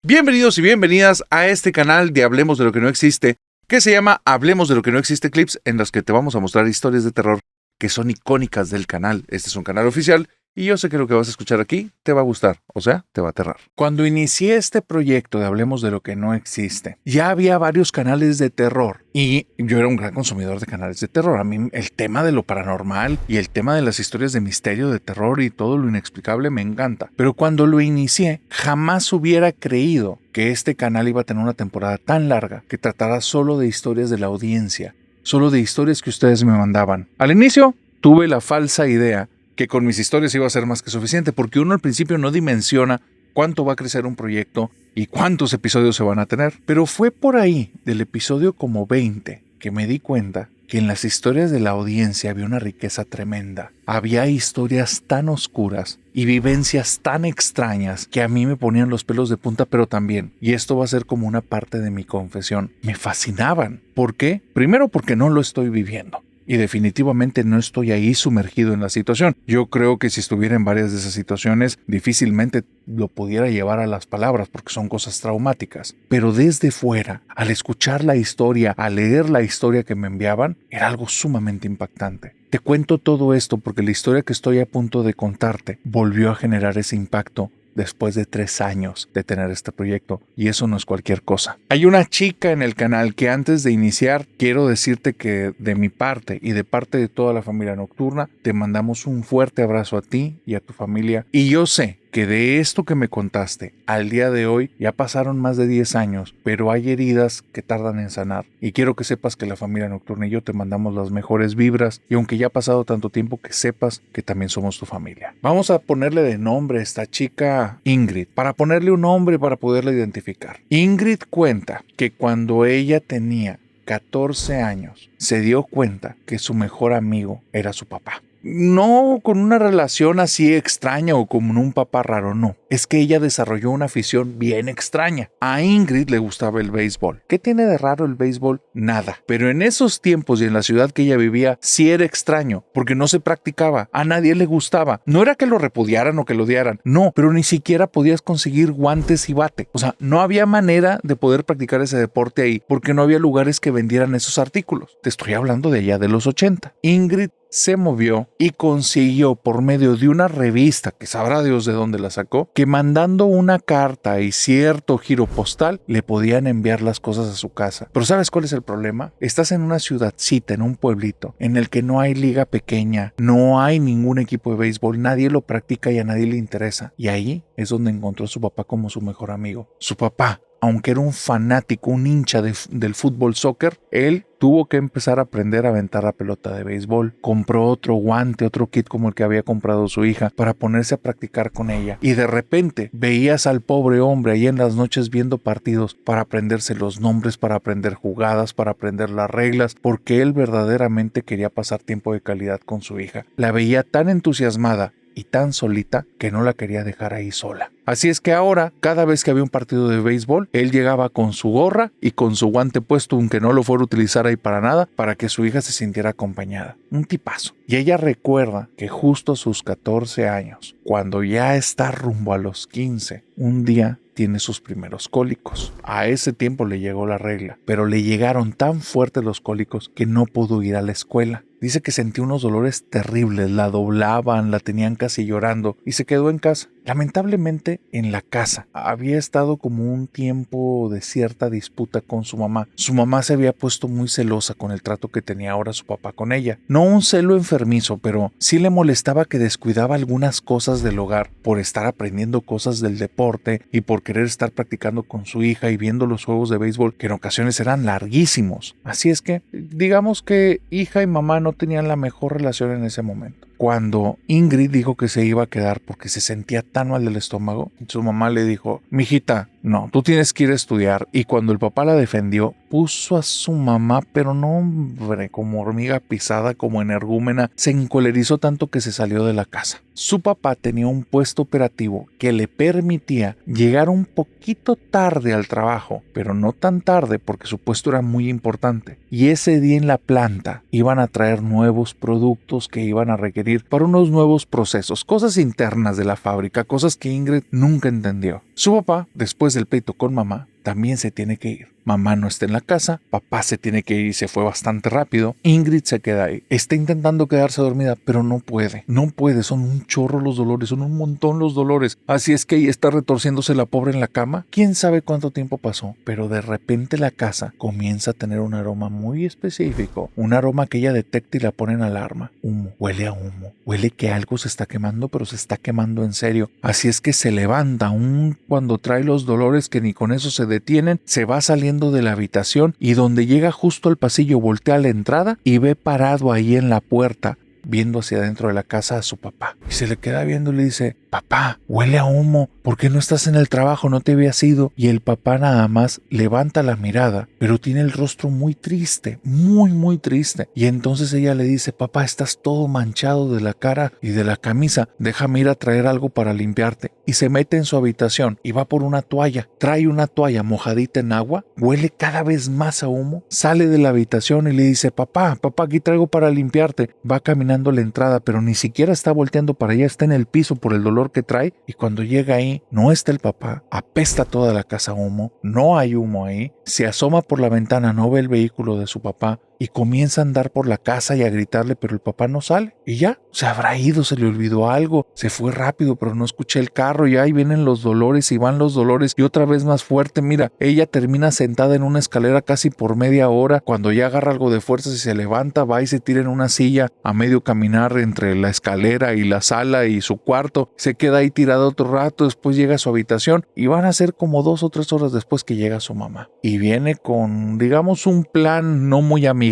Bienvenidos y bienvenidas a este canal de Hablemos de lo que no existe, que se llama Hablemos de lo que no existe Clips, en los que te vamos a mostrar historias de terror que son icónicas del canal. Este es un canal oficial y yo sé que lo que vas a escuchar aquí te va a gustar, o sea, te va a aterrar. Cuando inicié este proyecto de Hablemos de lo que no existe, ya había varios canales de terror y yo era un gran consumidor de canales de terror. A mí el tema de lo paranormal y el tema de las historias de misterio, de terror y todo lo inexplicable me encanta. Pero cuando lo inicié, jamás hubiera creído que este canal iba a tener una temporada tan larga que tratara solo de historias de la audiencia, solo de historias que ustedes me mandaban. Al inicio tuve la falsa idea que con mis historias iba a ser más que suficiente, porque uno al principio no dimensiona cuánto va a crecer un proyecto y cuántos episodios se van a tener. Pero fue por ahí, del episodio como 20, que me di cuenta que en las historias de la audiencia había una riqueza tremenda. Había historias tan oscuras y vivencias tan extrañas que a mí me ponían los pelos de punta, pero también, y esto va a ser como una parte de mi confesión, me fascinaban. ¿Por qué? Primero porque no lo estoy viviendo. Y definitivamente no estoy ahí sumergido en la situación. Yo creo que si estuviera en varias de esas situaciones, difícilmente lo pudiera llevar a las palabras porque son cosas traumáticas. Pero desde fuera, al escuchar la historia, al leer la historia que me enviaban, era algo sumamente impactante. Te cuento todo esto porque la historia que estoy a punto de contarte volvió a generar ese impacto después de 3 años de tener este proyecto, y eso no es cualquier cosa. Hay una chica en el canal que antes de iniciar quiero decirte que de mi parte y de parte de toda la familia nocturna te mandamos un fuerte abrazo a ti y a tu familia, y yo sé que de esto que me contaste al día de hoy ya pasaron más de 10 años, pero hay heridas que tardan en sanar, y quiero que sepas que la familia nocturna y yo te mandamos las mejores vibras, y aunque ya ha pasado tanto tiempo, que sepas que también somos tu familia. Vamos a ponerle de nombre a esta chica Ingrid, para ponerle un nombre para poderla identificar. Ingrid cuenta que cuando ella tenía 14 años se dio cuenta que su mejor amigo era su papá. No con una relación así extraña o como un papá raro, no. Es que ella desarrolló una afición bien extraña. A Ingrid le gustaba el béisbol. ¿Qué tiene de raro el béisbol? Nada. Pero en esos tiempos y en la ciudad que ella vivía, sí era extraño, porque no se practicaba. A nadie le gustaba. No era que lo repudiaran o que lo odiaran. No, pero ni siquiera podías conseguir guantes y bate. O sea, no había manera de poder practicar ese deporte ahí, porque no había lugares que vendieran esos artículos. Te estoy hablando de allá de los 80. Ingrid se movió y consiguió por medio de una revista, que sabrá Dios de dónde la sacó, que mandando una carta y cierto giro postal le podían enviar las cosas a su casa. Pero ¿sabes cuál es el problema? Estás en una ciudadcita, en un pueblito, en el que no hay liga pequeña, no hay ningún equipo de béisbol, nadie lo practica y a nadie le interesa. Y ahí es donde encontró a su papá como su mejor amigo. Su papá, aunque era un fanático, un hincha del fútbol soccer, él tuvo que empezar a aprender a aventar la pelota de béisbol. Compró otro guante, otro kit como el que había comprado su hija para ponerse a practicar con ella. Y de repente veías al pobre hombre ahí en las noches viendo partidos para aprenderse los nombres, para aprender jugadas, para aprender las reglas, porque él verdaderamente quería pasar tiempo de calidad con su hija. La veía tan entusiasmada y tan solita que no la quería dejar ahí sola. Así es que ahora, cada vez que había un partido de béisbol, él llegaba con su gorra y con su guante puesto, aunque no lo fuera a utilizar ahí para nada, para que su hija se sintiera acompañada. Un tipazo. Y ella recuerda que justo a sus 14 años, cuando ya está rumbo a los 15, un día tiene sus primeros cólicos. A ese tiempo le llegó la regla, pero le llegaron tan fuertes los cólicos que no pudo ir a la escuela. Dice que sentía unos dolores terribles, la doblaban, la tenían casi llorando y se quedó en casa. Lamentablemente en la casa había estado como un tiempo de cierta disputa con su mamá. Su mamá se había puesto muy celosa con el trato que tenía ahora su papá con ella. No un celo enfermizo, pero sí le molestaba que descuidaba algunas cosas del hogar por estar aprendiendo cosas del deporte y por querer estar practicando con su hija y viendo los juegos de béisbol que en ocasiones eran larguísimos. Así es que digamos que hija y mamá no tenían la mejor relación en ese momento. Cuando Ingrid dijo que se iba a quedar porque se sentía tan mal del estómago, su mamá le dijo: mijita, no, tú tienes que ir a estudiar. Y cuando el papá la defendió, puso a su mamá, pero no, hombre, como hormiga pisada, como energúmena, se encolerizó tanto que se salió de la casa. Su papá tenía un puesto operativo que le permitía llegar un poquito tarde al trabajo, pero no tan tarde porque su puesto era muy importante. Y ese día en la planta iban a traer nuevos productos que iban a requerir intervenir para unos nuevos procesos, cosas internas de la fábrica, cosas que Ingrid nunca entendió. Su papá, después del pleito con mamá, también se tiene que ir. Mamá no está en la casa, papá se tiene que ir y se fue bastante rápido. Ingrid se queda ahí. Está intentando quedarse dormida, pero no puede. No puede, son un chorro los dolores, son un montón los dolores. Así es que ahí está retorciéndose la pobre en la cama. Quién sabe cuánto tiempo pasó, pero de repente la casa comienza a tener un aroma muy específico. Un aroma que ella detecta y la pone en alarma. Humo, huele a humo. Huele que algo se está quemando, pero se está quemando en serio. Así es que se levanta, aún cuando trae los dolores que ni con eso se detienen, se va saliendo de la habitación y donde llega justo al pasillo voltea a la entrada y ve parado ahí en la puerta viendo hacia adentro de la casa a su papá. Y se le queda viendo y le dice: papá, huele a humo, ¿por qué no estás en el trabajo? ¿No te habías ido? Y el papá nada más levanta la mirada, pero tiene el rostro muy triste, muy triste. Y entonces ella le dice: papá, estás todo manchado de la cara y de la camisa, déjame ir a traer algo para limpiarte. Y se mete en su habitación y va por una toalla, trae una toalla mojadita en agua, huele cada vez más a humo, sale de la habitación y le dice: papá, aquí traigo para limpiarte. Va caminando a la entrada, pero ni siquiera está volteando para allá, está en el piso por el dolor que trae, y cuando llega ahí no está el papá, apesta toda la casa a humo, no hay humo ahí, se asoma por la ventana, no ve el vehículo de su papá y comienza a andar por la casa y a gritarle, pero el papá no sale. Y ya, se habrá ido, se le olvidó algo, se fue rápido, pero no escuché el carro y ahí vienen los dolores y van los dolores y otra vez más fuerte. Mira, ella termina sentada en una escalera casi por media hora, cuando ya agarra algo de fuerzas y se levanta, va y se tira en una silla a medio caminar entre la escalera y la sala y su cuarto, se queda ahí tirada otro rato, después llega a su habitación y van a ser como 2 o 3 horas después que llega su mamá. Y viene con, digamos, un plan no muy amigable,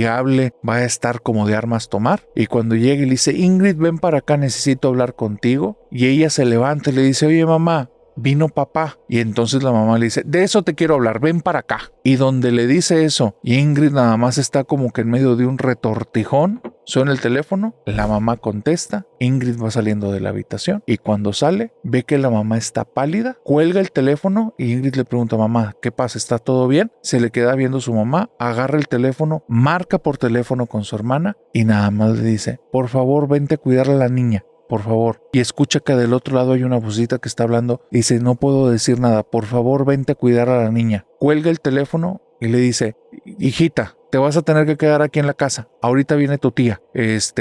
va a estar como de armas tomar, y cuando llega y le dice: Ingrid, ven para acá, necesito hablar contigo, y ella se levanta y le dice: oye mamá, vino papá. Y entonces la mamá le dice: de eso te quiero hablar, ven para acá. Y donde le dice eso, Ingrid nada más está como que en medio de un retortijón, suena el teléfono, la mamá contesta, Ingrid va saliendo de la habitación y cuando sale ve que la mamá está pálida, cuelga el teléfono y Ingrid le pregunta: mamá, ¿qué pasa? ¿Está todo bien? Se le queda viendo su mamá, agarra el teléfono, marca por teléfono con su hermana y nada más le dice: por favor, vente a cuidar a la niña, por favor. Y escucha que del otro lado hay una vocecita que está hablando y dice: no puedo decir nada, por favor vente a cuidar a la niña. Cuelga el teléfono y le dice: hijita, te vas a tener que quedar aquí en la casa, ahorita viene tu tía,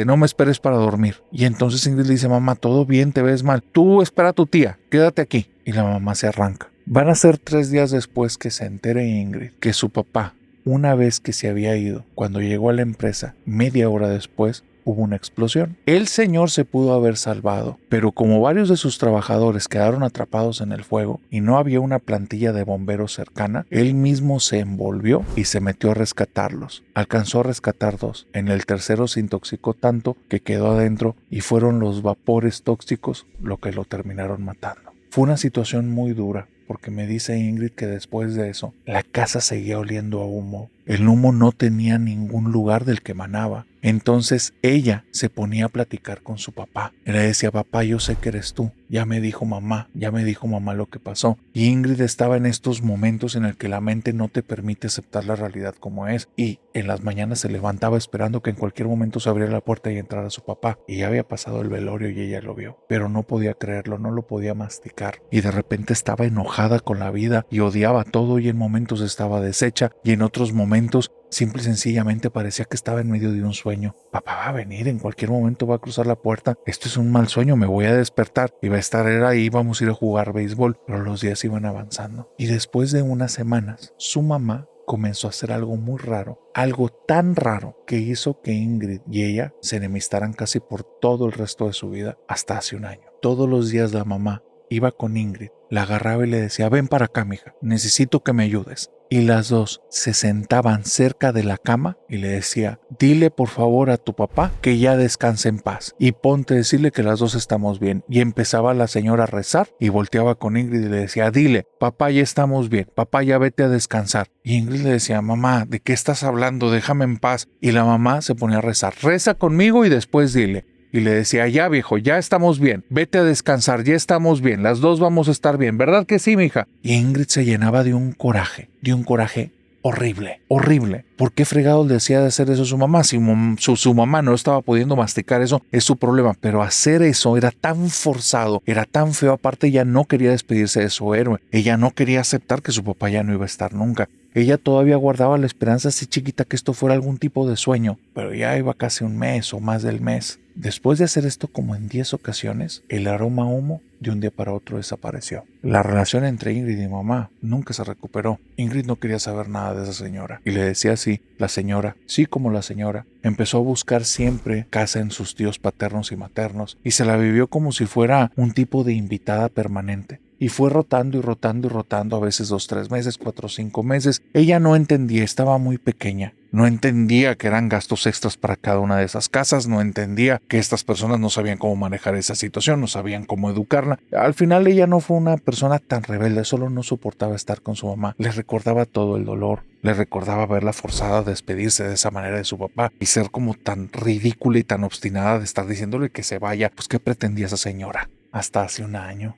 no me esperes para dormir. Y entonces Ingrid le dice: mamá, todo bien, te ves mal, tú espera a tu tía, quédate aquí. Y la mamá se arranca. Van a ser 3 días después que se entere Ingrid que su papá, una vez que se había ido, cuando llegó a la empresa, media hora después, hubo una explosión. El señor se pudo haber salvado, pero como varios de sus trabajadores quedaron atrapados en el fuego y no había una plantilla de bomberos cercana, él mismo se envolvió y se metió a rescatarlos. Alcanzó a rescatar 2. En el tercero se intoxicó tanto que quedó adentro y fueron los vapores tóxicos lo que lo terminaron matando. Fue una situación muy dura, porque me dice Ingrid que después de eso, la casa seguía oliendo a humo. El humo no tenía ningún lugar del que emanaba. Entonces ella se ponía a platicar con su papá. Y le decía: papá, yo sé que eres tú. Ya me dijo mamá lo que pasó. Y Ingrid estaba en estos momentos en el que la mente no te permite aceptar la realidad como es. Y en las mañanas se levantaba esperando que en cualquier momento se abriera la puerta y entrara su papá. Y ya había pasado el velorio y ella lo vio. Pero no podía creerlo, no lo podía masticar. Y de repente estaba enojada con la vida y odiaba todo, y en momentos estaba deshecha y en otros momentos simple y sencillamente parecía que estaba en medio de un sueño. Papá va a venir, en cualquier momento va a cruzar la puerta, esto es un mal sueño, me voy a despertar y va a estar él ahí, vamos a ir a jugar béisbol. Pero los días iban avanzando y después de unas semanas su mamá comenzó a hacer algo muy raro, algo tan raro que hizo que Ingrid y ella se enemistaran casi por todo el resto de su vida hasta hace un año. Todos los días la mamá iba con Ingrid, la agarraba y le decía: ven para acá, mija, necesito que me ayudes. Y las dos se sentaban cerca de la cama y le decía: dile por favor a tu papá que ya descanse en paz y ponte a decirle que las dos estamos bien. Y empezaba la señora a rezar y volteaba con Ingrid y le decía: dile, papá, ya estamos bien, papá, ya vete a descansar. Y Ingrid le decía: mamá, ¿de qué estás hablando? Déjame en paz. Y la mamá se ponía a rezar: reza conmigo y después dile. Y le decía: ya viejo, ya estamos bien, vete a descansar, ya estamos bien, las dos vamos a estar bien, ¿verdad que sí, mija? Y Ingrid se llenaba de un coraje horrible, horrible. ¿Por qué fregados le decía de hacer eso a su mamá? Si su mamá no estaba pudiendo masticar eso, es su problema. Pero hacer eso era tan forzado, era tan feo. Aparte, ella no quería despedirse de su héroe. Ella no quería aceptar que su papá ya no iba a estar nunca. Ella todavía guardaba la esperanza así chiquita que esto fuera algún tipo de sueño, pero ya iba casi un mes o más del mes. Después de hacer esto como en 10 ocasiones, el aroma a humo de un día para otro desapareció. La relación entre Ingrid y mamá nunca se recuperó. Ingrid no quería saber nada de esa señora y le decía así, la señora, sí como la señora. Empezó a buscar siempre casa en sus tíos paternos y maternos y se la vivió como si fuera un tipo de invitada permanente. Y fue rotando y rotando y rotando, a veces 2, 3 meses, 4, 5 meses. Ella no entendía, estaba muy pequeña. No entendía que eran gastos extras para cada una de esas casas, no entendía que estas personas no sabían cómo manejar esa situación, no sabían cómo educarla. Al final ella no fue una persona tan rebelde, solo no soportaba estar con su mamá. Le recordaba todo el dolor, le recordaba verla forzada a despedirse de esa manera de su papá y ser como tan ridícula y tan obstinada de estar diciéndole que se vaya. Pues ¿qué pretendía esa señora? Hasta hace un año.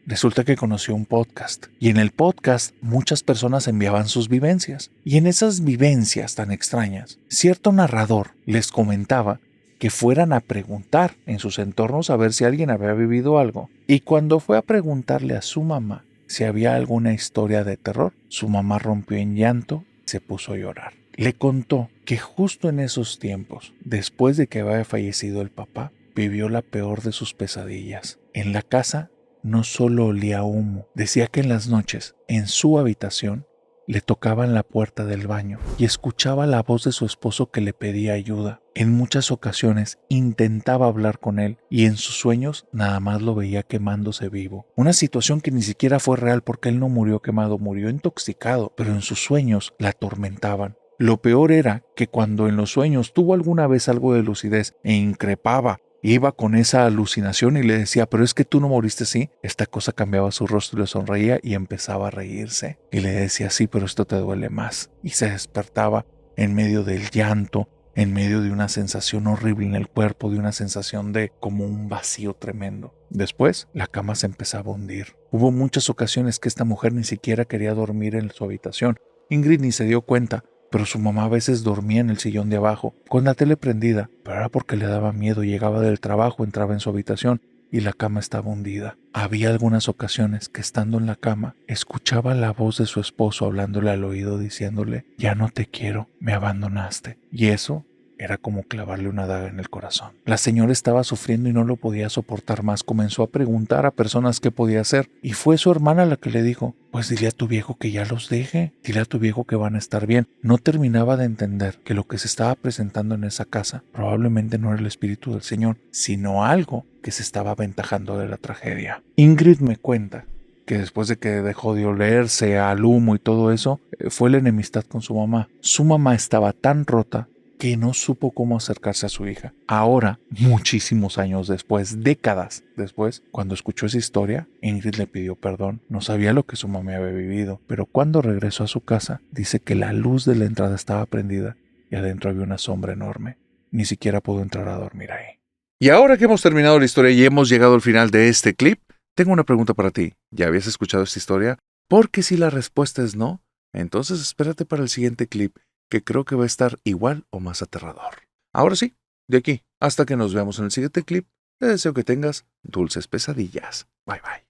Resulta que conoció un podcast y en el podcast muchas personas enviaban sus vivencias y en esas vivencias tan extrañas, cierto narrador les comentaba que fueran a preguntar en sus entornos a ver si alguien había vivido algo y cuando fue a preguntarle a su mamá si había alguna historia de terror, su mamá rompió en llanto y se puso a llorar. Le contó que justo en esos tiempos, después de que había fallecido el papá, vivió la peor de sus pesadillas. En la casa no solo olía a humo, decía que en las noches, en su habitación, le tocaban la puerta del baño y escuchaba la voz de su esposo que le pedía ayuda. En muchas ocasiones intentaba hablar con él y en sus sueños nada más lo veía quemándose vivo. Una situación que ni siquiera fue real porque él no murió quemado, murió intoxicado, pero en sus sueños la atormentaban. Lo peor era que cuando en los sueños tuvo alguna vez algo de lucidez e increpaba, iba con esa alucinación y le decía, pero es que tú no moriste así. Esta cosa cambiaba su rostro y le sonreía y empezaba a reírse. Y le decía, sí, pero esto te duele más. Y se despertaba en medio del llanto, en medio de una sensación horrible en el cuerpo, de una sensación de como un vacío tremendo. Después, la cama se empezaba a hundir. Hubo muchas ocasiones que esta mujer ni siquiera quería dormir en su habitación. Ingrid ni se dio cuenta, pero su mamá a veces dormía en el sillón de abajo, con la tele prendida, pero era porque le daba miedo. Llegaba del trabajo, entraba en su habitación y la cama estaba hundida. Había algunas ocasiones que estando en la cama, escuchaba la voz de su esposo hablándole al oído diciéndole, ya no te quiero, me abandonaste. Y eso era como clavarle una daga en el corazón. La señora estaba sufriendo y no lo podía soportar más. Comenzó a preguntar a personas qué podía hacer y fue su hermana la que le dijo, pues dile a tu viejo que ya los deje, dile a tu viejo que van a estar bien. No terminaba de entender que lo que se estaba presentando en esa casa probablemente no era el espíritu del Señor, sino algo que se estaba aventajando de la tragedia. Ingrid me cuenta que después de que dejó de olerse al humo y todo eso, fue la enemistad con su mamá. Su mamá estaba tan rota que no supo cómo acercarse a su hija. Ahora, muchísimos años después, décadas después, cuando escuchó esa historia, Ingrid le pidió perdón. No sabía lo que su mamá había vivido, pero cuando regresó a su casa, dice que la luz de la entrada estaba prendida y adentro había una sombra enorme. Ni siquiera pudo entrar a dormir ahí. Y ahora que hemos terminado la historia y hemos llegado al final de este clip, tengo una pregunta para ti. ¿Ya habías escuchado esta historia? Porque si la respuesta es no, entonces espérate para el siguiente clip, que creo que va a estar igual o más aterrador. Ahora sí, de aquí hasta que nos veamos en el siguiente clip, te deseo que tengas dulces pesadillas. Bye bye.